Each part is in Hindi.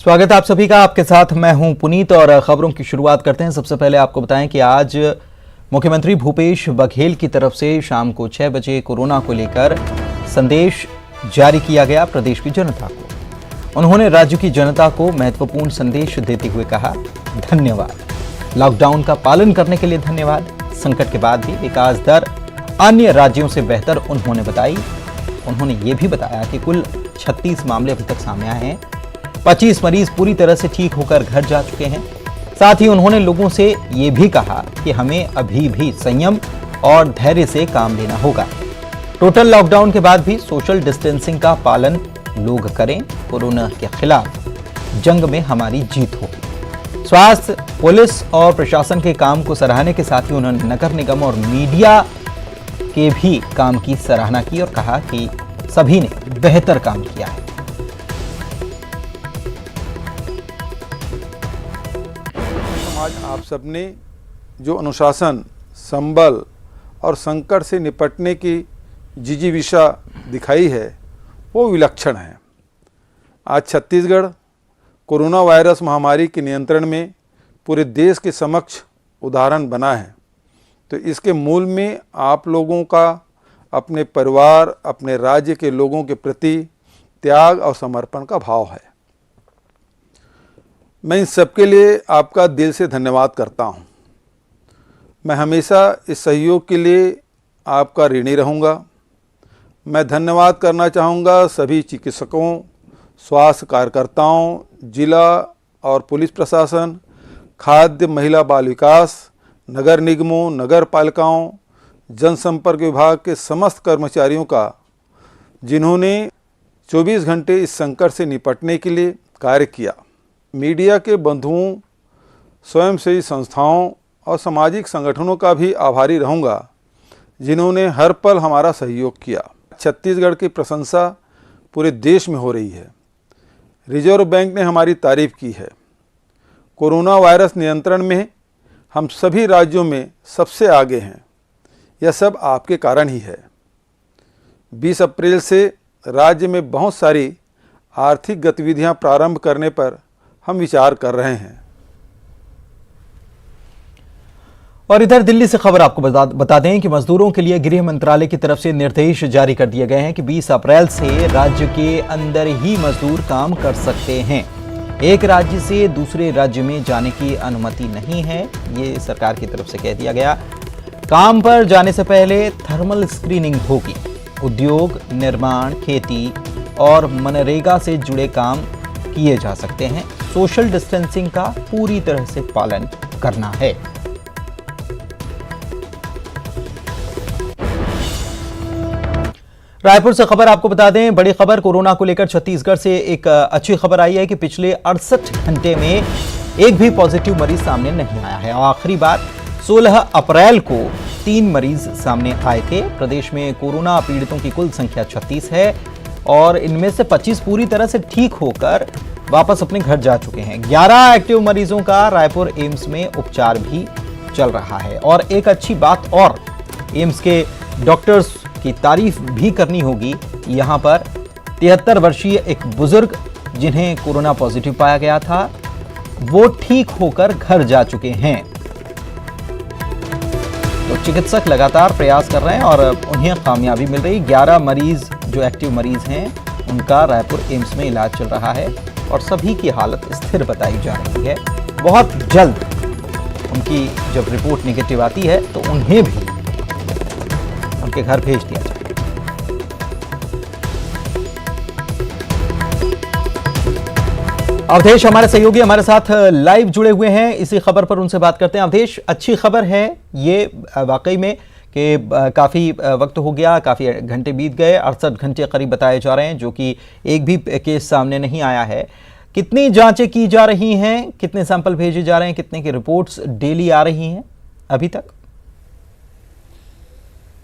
स्वागत है आप सभी का। आपके साथ मैं हूं पुनीत और खबरों की शुरुआत करते हैं। सबसे पहले आपको बताएं कि आज मुख्यमंत्री भूपेश बघेल की तरफ से शाम को 6 बजे कोरोना को लेकर संदेश जारी किया गया प्रदेश की जनता को। उन्होंने राज्य की जनता को महत्वपूर्ण संदेश देते हुए कहा, धन्यवाद। लॉकडाउन का पालन करने के लिए धन्यवाद। संकट के बाद भी विकास दर अन्य राज्यों से बेहतर उन्होंने बताई। उन्होंने ये भी बताया कि कुल 36 मामले अभी तक सामने आए हैं। 25 मरीज पूरी तरह से ठीक होकर घर जा चुके हैं। साथ ही उन्होंने लोगों से ये भी कहा कि हमें अभी भी संयम और धैर्य से काम लेना होगा। टोटल लॉकडाउन के बाद भी सोशल डिस्टेंसिंग का पालन लोग करें। कोरोना के खिलाफ जंग में हमारी जीत होगी। स्वास्थ्य, पुलिस और प्रशासन के काम को सराहने के साथ ही उन्होंने नगर निगम और मीडिया के भी काम की सराहना की और कहा कि सभी ने बेहतर काम किया है। आज आप सबने जो अनुशासन, संबल और संकट से निपटने की जिजीविषा दिखाई है वो विलक्षण है। आज छत्तीसगढ़ कोरोना वायरस महामारी के नियंत्रण में पूरे देश के समक्ष उदाहरण बना है। तो इसके मूल में आप लोगों का अपने परिवार, अपने राज्य के लोगों के प्रति त्याग और समर्पण का भाव है। मैं इन सबके लिए आपका दिल से धन्यवाद करता हूं। मैं हमेशा इस सहयोग के लिए आपका ऋणी रहूंगा। मैं धन्यवाद करना चाहूँगा सभी चिकित्सकों, स्वास्थ्य कार्यकर्ताओं, जिला और पुलिस प्रशासन, खाद्य, महिला बाल विकास, नगर निगमों, नगर पालिकाओं, जनसंपर्क विभाग के समस्त कर्मचारियों का, जिन्होंने 24 घंटे इस संकट से निपटने के लिए कार्य किया। मीडिया के बंधुओं, स्वयंसेवी संस्थाओं और सामाजिक संगठनों का भी आभारी रहूँगा, जिन्होंने हर पल हमारा सहयोग किया। छत्तीसगढ़ की प्रशंसा पूरे देश में हो रही है। रिजर्व बैंक ने हमारी तारीफ की है। कोरोना वायरस नियंत्रण में हम सभी राज्यों में सबसे आगे हैं। यह सब आपके कारण ही है। 20 अप्रैल से राज्य में बहुत सारी आर्थिक गतिविधियां प्रारंभ करने पर हम विचार कर रहे हैं। और इधर दिल्ली से खबर आपको बता दें कि मजदूरों के लिए गृह मंत्रालय की तरफ से निर्देश जारी कर दिए गए हैं कि 20 अप्रैल से राज्य के अंदर ही मजदूर काम कर सकते हैं। एक राज्य से दूसरे राज्य में जाने की अनुमति नहीं है, ये सरकार की तरफ से कह दिया गया। काम पर जाने से पहले थर्मल स्क्रीनिंग होगी। उद्योग, निर्माण, खेती और मनरेगा से जुड़े काम किए जा सकते हैं। सोशल डिस्टेंसिंग का पूरी तरह से पालन करना है। रायपुर से खबर आपको बता दें, बड़ी खबर कोरोना को लेकर छत्तीसगढ़ से एक अच्छी खबर आई है कि पिछले 68 घंटे में एक भी पॉजिटिव मरीज सामने नहीं आया है। और आखिरी बार 16 अप्रैल को 3 मरीज सामने आए थे। प्रदेश में कोरोना पीड़ितों की कुल संख्या 36 है और इनमें से 25 पूरी तरह से ठीक होकर वापस अपने घर जा चुके हैं। 11 एक्टिव मरीजों का रायपुर एम्स में उपचार भी चल रहा है। और एक अच्छी बात और, एम्स के डॉक्टर्स की तारीफ भी करनी होगी। यहां पर 73 वर्षीय एक बुजुर्ग जिन्हें कोरोना पॉजिटिव पाया गया था, वो ठीक होकर घर जा चुके हैं। तो चिकित्सक लगातार प्रयास कर रहे हैं और उन्हें कामयाबी मिल रही। 11 मरीज जो एक्टिव मरीज हैं उनका रायपुर एम्स में इलाज चल रहा है और सभी की हालत स्थिर बताई जा रही है। बहुत जल्द उनकी जब रिपोर्ट नेगेटिव आती है तो उन्हें भी उनके घर भेज दिया जाए। अवधेश हमारे सहयोगी हमारे साथ लाइव जुड़े हुए हैं, इसी खबर पर उनसे बात करते हैं। अवधेश, अच्छी खबर है ये वाकई में कि काफ़ी वक्त हो गया, काफ़ी घंटे बीत गए, 68 घंटे करीब बताए जा रहे हैं, जो कि एक भी केस सामने नहीं आया है। कितनी जांचें की जा रही हैं, कितने सैंपल भेजे जा रहे हैं, कितने की रिपोर्ट्स डेली आ रही हैं अभी तक?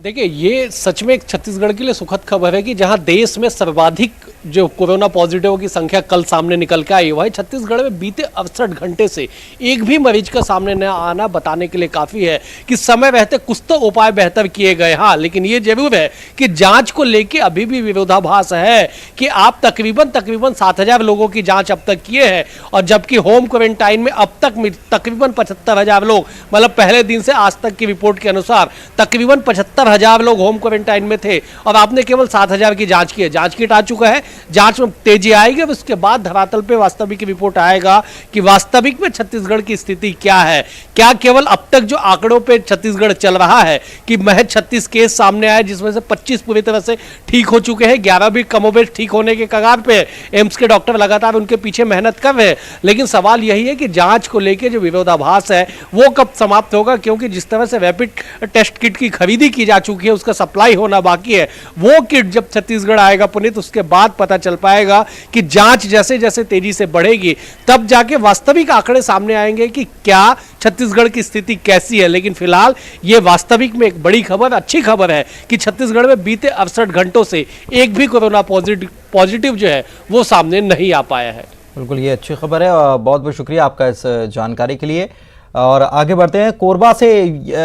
देखिए, ये सच में एक छत्तीसगढ़ के लिए सुखद खबर है कि जहां देश में सर्वाधिक जो कोरोना पॉजिटिव की संख्या कल सामने निकल के आई हुआ है, छत्तीसगढ़ में बीते 68 घंटे से एक भी मरीज का सामने न आना बताने के लिए काफ़ी है कि समय रहते कुछ तो उपाय बेहतर किए गए। हाँ, लेकिन ये जरूर है कि जांच को लेके अभी भी विरोधाभास है कि आप तकरीबन 7,000 लोगों की जांच अब तक किए हैं, और जबकि होम क्वारंटाइन में अब तक तकरीबन 75,000 लोग, मतलब पहले दिन से आज तक की रिपोर्ट के अनुसार तकरीबन 75,000 लोग होम क्वारंटाइन में थे, और आपने केवल 7,000 की जांच की है। जांच किट आ चुका है, जांच में तेजी आएगी, उसके बाद धरातल पे वास्तविक रिपोर्ट आएगा कि वास्तविक में छत्तीसगढ़ की स्थिति क्या है। क्या केवल अब तक जो आंकड़ों पे छत्तीसगढ़ चल रहा है कि महज 36 केस सामने आए, जिसमें से 25 पूरी तरह से ठीक हो चुके हैं, 11 भी कमोबेश ठीक होने के कगार पे। एम्स के डॉक्टर लगातार उनके पीछे मेहनत कर रहे हैं, लेकिन सवाल यही है कि जांच को लेकर जो विरोधाभास है वो कब समाप्त होगा, क्योंकि जिस तरह से रैपिड टेस्ट किट की खरीदी की जा चुकी है, उसका सप्लाई होना बाकी है। वो किट जब छत्तीसगढ़ आएगा पुनीत, उसके बाद पता चल पाएगा कि जांच जैसे जैसे तेजी से बढ़ेगी तब जाके वास्तविक आंकड़े सामने आएंगे कि क्या छत्तीसगढ़ की स्थिति कैसी है। लेकिन फिलहाल ये वास्तविक में एक बड़ी खबर, अच्छी खबर है कि छत्तीसगढ़ में बीते 68 घंटों से एक भी कोरोना पॉजिटिव जो है वो सामने नहीं आ पाया है। बिल्कुल, ये अच्छी खबर है और बहुत बहुत शुक्रिया आपका इस जानकारी के लिए। और आगे बढ़ते हैं, कोरबा से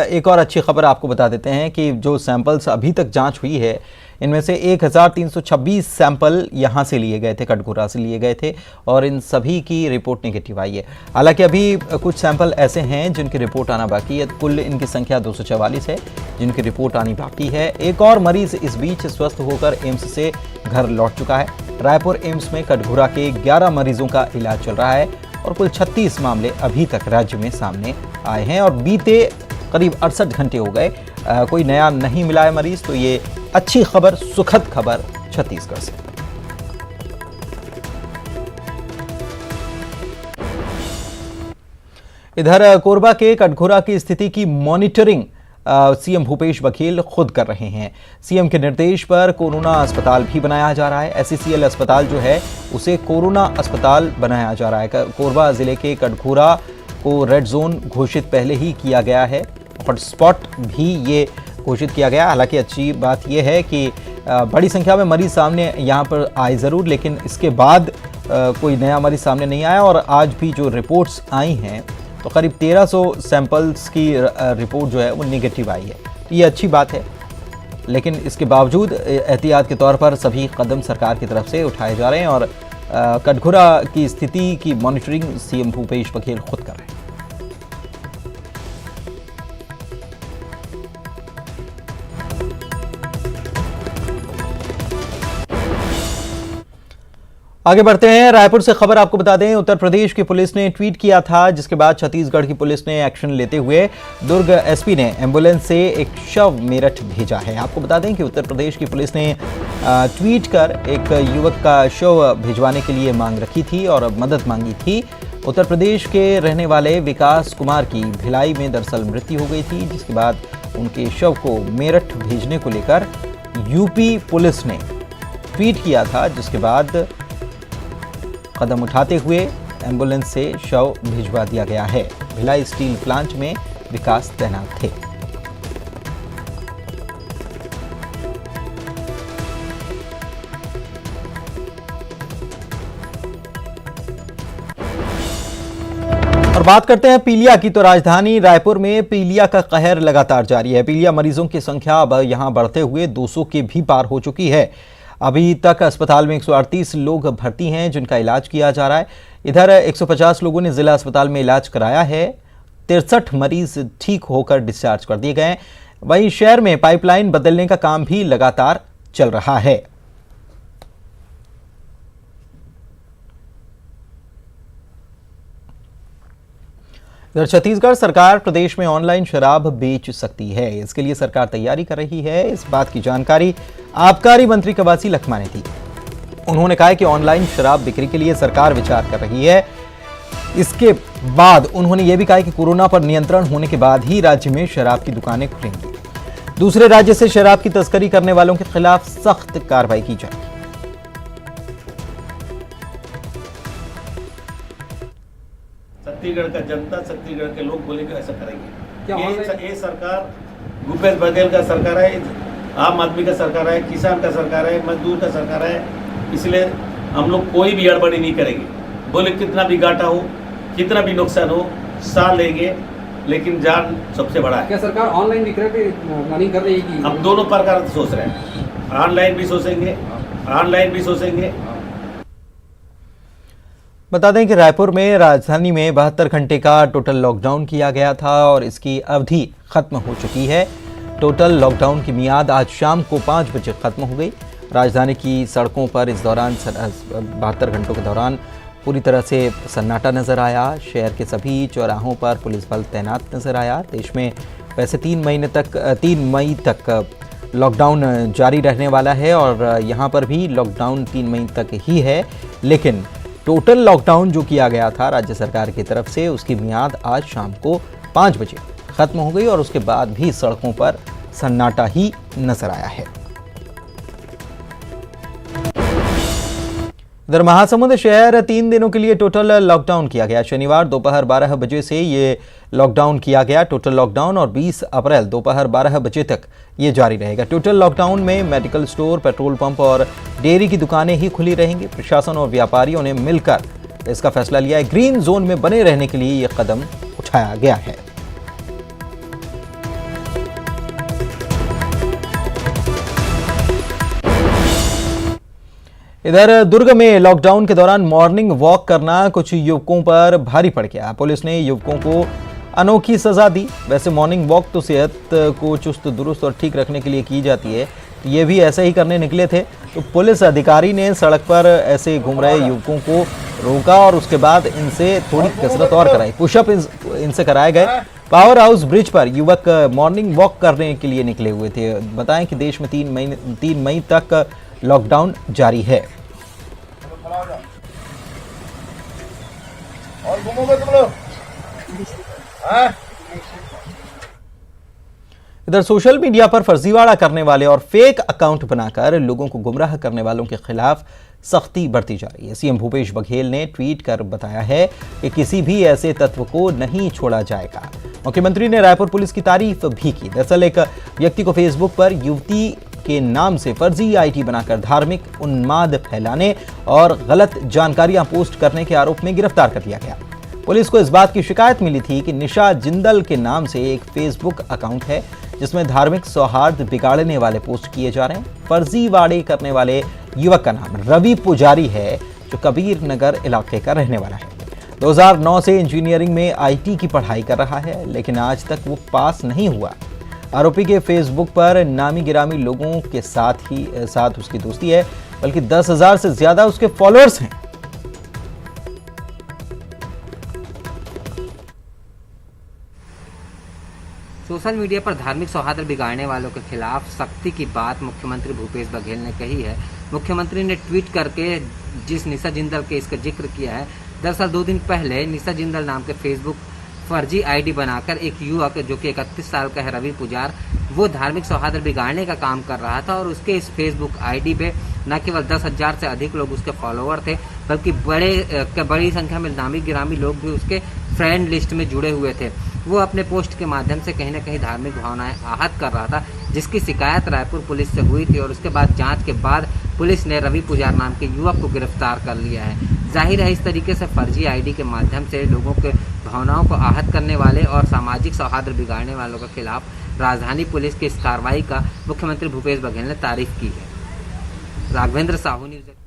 एक और अच्छी खबर आपको बता देते हैं कि जो सैंपल्स अभी तक जांच हुई है, इनमें से 1326 सैंपल यहाँ से लिए गए थे, कटघोरा से लिए गए थे, और इन सभी की रिपोर्ट नेगेटिव आई है। हालांकि अभी कुछ सैंपल ऐसे हैं जिनकी रिपोर्ट आना बाकी है। कुल इनकी संख्या 244 है जिनकी रिपोर्ट आनी बाकी है। एक और मरीज इस बीच स्वस्थ होकर एम्स से घर लौट चुका है। रायपुर एम्स में कटघोरा के 11 मरीजों का इलाज चल रहा है और कुल 36 मामले अभी तक राज्य में सामने आए हैं, और बीते करीब 68 घंटे हो गए, कोई नया नहीं मिला है मरीज। तो ये अच्छी खबर, सुखद खबर छत्तीसगढ़ से। इधर कोरबा के कटघोरा की स्थिति की मॉनिटरिंग सीएम भूपेश बघेल खुद कर रहे हैं। सीएम के निर्देश पर कोरोना अस्पताल भी बनाया जा रहा है। एससीसीएल अस्पताल जो है उसे कोरोना अस्पताल बनाया जा रहा है। कोरबा जिले के कटघोरा को रेड जोन घोषित पहले ही किया गया है, हॉटस्पॉट भी ये घोषित किया गया। हालांकि अच्छी बात यह है कि बड़ी संख्या में मरीज सामने यहाँ पर आए ज़रूर, लेकिन इसके बाद कोई नया मरीज सामने नहीं आया। और आज भी जो रिपोर्ट्स आई हैं तो करीब 1300 सैंपल्स की रिपोर्ट जो है वो नेगेटिव आई है। ये अच्छी बात है, लेकिन इसके बावजूद एहतियात के तौर पर सभी कदम सरकार की तरफ से उठाए जा रहे हैं, और कटघोरा की स्थिति की मॉनिटरिंग सीएम भूपेश बघेल खुद कर रहे हैं। आगे बढ़ते हैं, रायपुर से खबर आपको बता दें। उत्तर प्रदेश की पुलिस ने ट्वीट किया था, जिसके बाद छत्तीसगढ़ की पुलिस ने एक्शन लेते हुए दुर्ग एसपी ने एम्बुलेंस से एक शव मेरठ भेजा है। आपको बता दें कि उत्तर प्रदेश की पुलिस ने ट्वीट कर एक युवक का शव भिजवाने के लिए मांग रखी थी और मदद मांगी थी। उत्तर प्रदेश के रहने वाले विकास कुमार की भिलाई में दरअसल मृत्यु हो गई थी, जिसके बाद उनके शव को मेरठ भेजने को लेकर यूपी पुलिस ने ट्वीट किया था, जिसके बाद कदम उठाते हुए एम्बुलेंस से शव भिजवा दिया गया है। भिलाई स्टील प्लांट में विकास तैनात थे। और बात करते हैं पीलिया की। तो राजधानी रायपुर में पीलिया का कहर लगातार जारी है। पीलिया मरीजों की संख्या अब यहां बढ़ते हुए 200 के भी पार हो चुकी है। अभी तक अस्पताल में 138 लोग भर्ती हैं जिनका इलाज किया जा रहा है। इधर 150 लोगों ने जिला अस्पताल में इलाज कराया है। 63 मरीज ठीक होकर डिस्चार्ज कर दिए गए। वहीं शहर में पाइपलाइन बदलने का काम भी लगातार चल रहा है। इधर छत्तीसगढ़ सरकार प्रदेश में ऑनलाइन शराब बेच सकती है, इसके लिए सरकार तैयारी कर रही है। इस बात की जानकारी आबकारी मंत्री कवासी लखमा ने दी। उन्होंने कहा कि ऑनलाइन शराब बिक्री के लिए सरकार विचार कर रही है। इसके बाद उन्होंने यह भी कहा कि कोरोना पर नियंत्रण होने के बाद ही राज्य में शराब की दुकानें खुलेंगी। दूसरे राज्य से शराब की तस्करी करने वालों के खिलाफ सख्त कार्रवाई की जाएगी। छत्तीसगढ़ का जनता, छत्तीसगढ़ के लोग बोलेंगे ऐसा करेंगे। ये सरकार भूपेश बघेल का सरकार है, आम आदमी का सरकार है, किसान का सरकार है, मजदूर का सरकार है, इसलिए हम लोग कोई भी गड़बड़ी नहीं करेंगे। बोले कितना भी घाटा हो, कितना भी नुकसान हो, साथ लेंगे, लेकिन जान सबसे बड़ा है। क्या सरकार ऑनलाइन विक्रय पे प्लानिंग कर रही है कि हम दोनों प्रकार से सोच रहे हैं, ऑनलाइन भी सोचेंगे। बता दें कि रायपुर में राजधानी में 72 घंटे का टोटल लॉकडाउन किया गया था और इसकी अवधि खत्म हो चुकी है। टोटल लॉकडाउन की मियाद आज शाम को 5 बजे खत्म हो गई। राजधानी की सड़कों पर इस दौरान 72 घंटों के दौरान पूरी तरह से सन्नाटा नजर आया। शहर के सभी चौराहों पर पुलिस बल तैनात नजर आया। देश में वैसे 3 मई तक लॉकडाउन जारी रहने वाला है और यहाँ पर भी लॉकडाउन 3 मई तक ही है, लेकिन टोटल लॉकडाउन जो किया गया था राज्य सरकार की तरफ से, उसकी मियाद आज शाम को 5 बजे खत्म हो गई और उसके बाद भी सड़कों पर सन्नाटा ही नजर आया है। इधर महासमुंद शहर 3 दिनों के लिए टोटल लॉकडाउन किया गया। शनिवार दोपहर 12 बजे से ये लॉकडाउन किया गया टोटल लॉकडाउन, और 20 अप्रैल दोपहर 12 बजे तक ये जारी रहेगा। टोटल लॉकडाउन में मेडिकल स्टोर, पेट्रोल पंप और डेयरी की दुकानें ही खुली रहेंगी। प्रशासन और व्यापारियों ने मिलकर इसका फैसला लिया है। ग्रीन जोन में बने रहने के लिए ये कदम उठाया गया है। इधर दुर्ग में लॉकडाउन के दौरान मॉर्निंग वॉक करना कुछ युवकों पर भारी पड़ गया। पुलिस ने युवकों को अनोखी सजा दी। वैसे मॉर्निंग वॉक तो सेहत को चुस्त दुरुस्त और ठीक रखने के लिए की जाती है, तो ये भी ऐसे ही करने निकले थे। तो पुलिस अधिकारी ने सड़क पर ऐसे घूम रहे युवकों को रोका और उसके बाद इनसे थोड़ी कसरत और कराई। पुशअप इनसे कराए गए। पावर हाउस ब्रिज पर युवक मॉर्निंग वॉक करने के लिए निकले हुए थे। बताएं कि देश में 3 मई तक लॉकडाउन जारी है। और घूमोगे तुम लोग? इधर सोशल मीडिया पर फर्जीवाड़ा करने वाले और फेक अकाउंट बनाकर लोगों को गुमराह करने वालों के खिलाफ सख्ती बढ़ती जा रही है। सीएम भूपेश बघेल ने ट्वीट कर बताया है कि किसी भी ऐसे तत्व को नहीं छोड़ा जाएगा। मुख्यमंत्री ने रायपुर पुलिस की तारीफ भी की। दरअसल एक व्यक्ति को फेसबुक पर युवती के नाम से फर्जी आईडी बनाकर धार्मिक उन्माद फैलाने और गलत जानकारियां पोस्ट करने के आरोप में गिरफ्तार कर लिया गया। पुलिस को इस बात की शिकायत मिली थी कि निशा जिंदल के नाम से एक फेसबुक अकाउंट है जिसमें धार्मिक सौहार्द बिगाड़ने वाले पोस्ट किए जा रहे हैं। फर्जीवाड़े करने वाले युवक का नाम रवि पुजारी है, जो कबीर नगर इलाके का रहने वाला है। 2009 से इंजीनियरिंग में आईटी की पढ़ाई कर रहा है, लेकिन आज तक वो पास नहीं हुआ। आरोपी के फेसबुक पर नामी गिरामी लोगों के साथ उसकी दोस्ती है, बल्कि 10,000 से ज्यादा उसके फॉलोअर्स हैं। सोशल मीडिया पर धार्मिक सौहार्द बिगाड़ने वालों के खिलाफ सख्ती की बात मुख्यमंत्री भूपेश बघेल ने कही है। मुख्यमंत्री ने ट्वीट करके जिस निशा जिंदल के इसका जिक्र किया है, दरअसल 2 दिन पहले निशा जिंदल नाम के फेसबुक फर्जी आईडी बनाकर एक युवक जो कि 31 साल का है, रवि पुजार, वो धार्मिक सौहार्द बिगाड़ने का काम कर रहा था और उसके इस फेसबुक आईडी पे न केवल 10,000 से अधिक लोग उसके फॉलोअर थे, बल्कि बड़ी संख्या में नामी गिरामी लोग भी उसके फ्रेंड लिस्ट में जुड़े हुए थे। वो अपने पोस्ट के माध्यम से कहीं न कहीं धार्मिक भावनाएं आहत कर रहा था, जिसकी शिकायत रायपुर पुलिस से हुई थी और उसके बाद जांच के बाद पुलिस ने रवि पुजार नाम के युवक को गिरफ्तार कर लिया है। जाहिर है इस तरीके से फर्जी आईडी के माध्यम से लोगों के भावनाओं को आहत करने वाले और सामाजिक सौहार्द बिगाड़ने वालों के खिलाफ राजधानी पुलिस की इस कार्रवाई का मुख्यमंत्री भूपेश बघेल ने तारीफ की है। राघवेंद्र साहू, न्यूज़।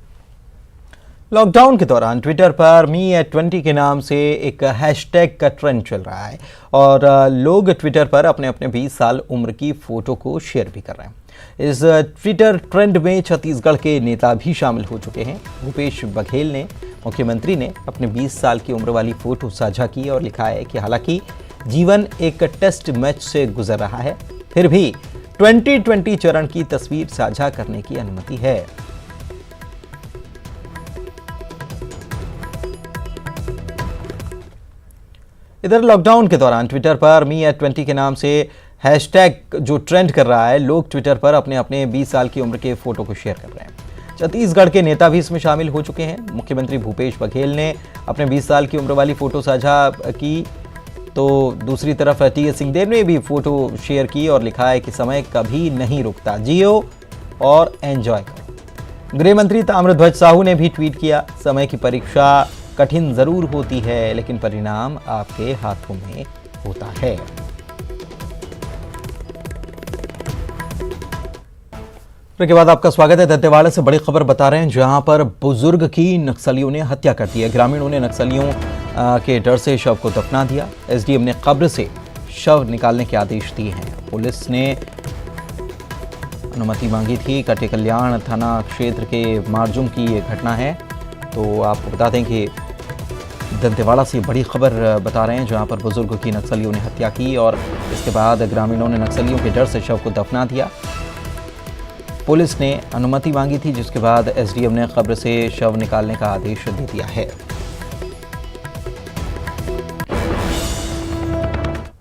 लॉकडाउन के दौरान ट्विटर पर Me@20 के नाम से एक हैशटैग का ट्रेंड चल रहा है और लोग ट्विटर पर अपने अपने 20 साल उम्र की फोटो को शेयर भी कर रहे हैं। इस ट्विटर ट्रेंड में छत्तीसगढ़ के नेता भी शामिल हो चुके हैं। भूपेश बघेल ने, मुख्यमंत्री ने अपने 20 साल की उम्र वाली फोटो साझा की और लिखा है कि हालांकि जीवन एक टेस्ट मैच से गुजर रहा है, फिर भी 2020 चरण की तस्वीर साझा करने की अनुमति है। इधर लॉकडाउन के दौरान ट्विटर पर Me@20 के नाम से हैशटैग जो ट्रेंड कर रहा है, लोग ट्विटर पर अपने अपने 20 साल की उम्र के फोटो को शेयर कर रहे हैं। छत्तीसगढ़ के नेता भी इसमें शामिल हो चुके हैं। मुख्यमंत्री भूपेश बघेल ने अपने 20 साल की उम्र वाली फोटो साझा की, तो दूसरी तरफ टी.एस. सिंहदेव ने भी फोटो शेयर की और लिखा है कि समय कभी नहीं रुकता, जियो और एंजॉय करो। गृह मंत्री ताम्रध्वज साहू ने भी ट्वीट किया, समय की परीक्षा कठिन जरूर होती है लेकिन परिणाम आपके हाथों में होता है। के बाद आपका स्वागत है। दंतेवाड़ा से बड़ी खबर बता रहे हैं, जहां पर बुजुर्ग की नक्सलियों ने हत्या कर दी है। ग्रामीणों ने नक्सलियों के डर से शव को दफना दिया। एसडीएम ने कब्र से शव निकालने के आदेश दिए हैं। पुलिस ने अनुमति मांगी थी। कटे कल्याण थाना क्षेत्र के मारजुम की ये घटना है। तो आपको बता दें कि दंतेवाड़ा से बड़ी खबर बता रहे हैं, जहां पर बुजुर्ग की नक्सलियों ने हत्या की और इसके बाद ग्रामीणों ने नक्सलियों के डर से शव को दफना दिया। पुलिस ने अनुमति मांगी थी, जिसके बाद एसडीएम ने कब्र से शव निकालने का आदेश दे दिया है।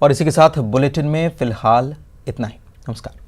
और इसी के साथ बुलेटिन में फिलहाल इतना ही। नमस्कार।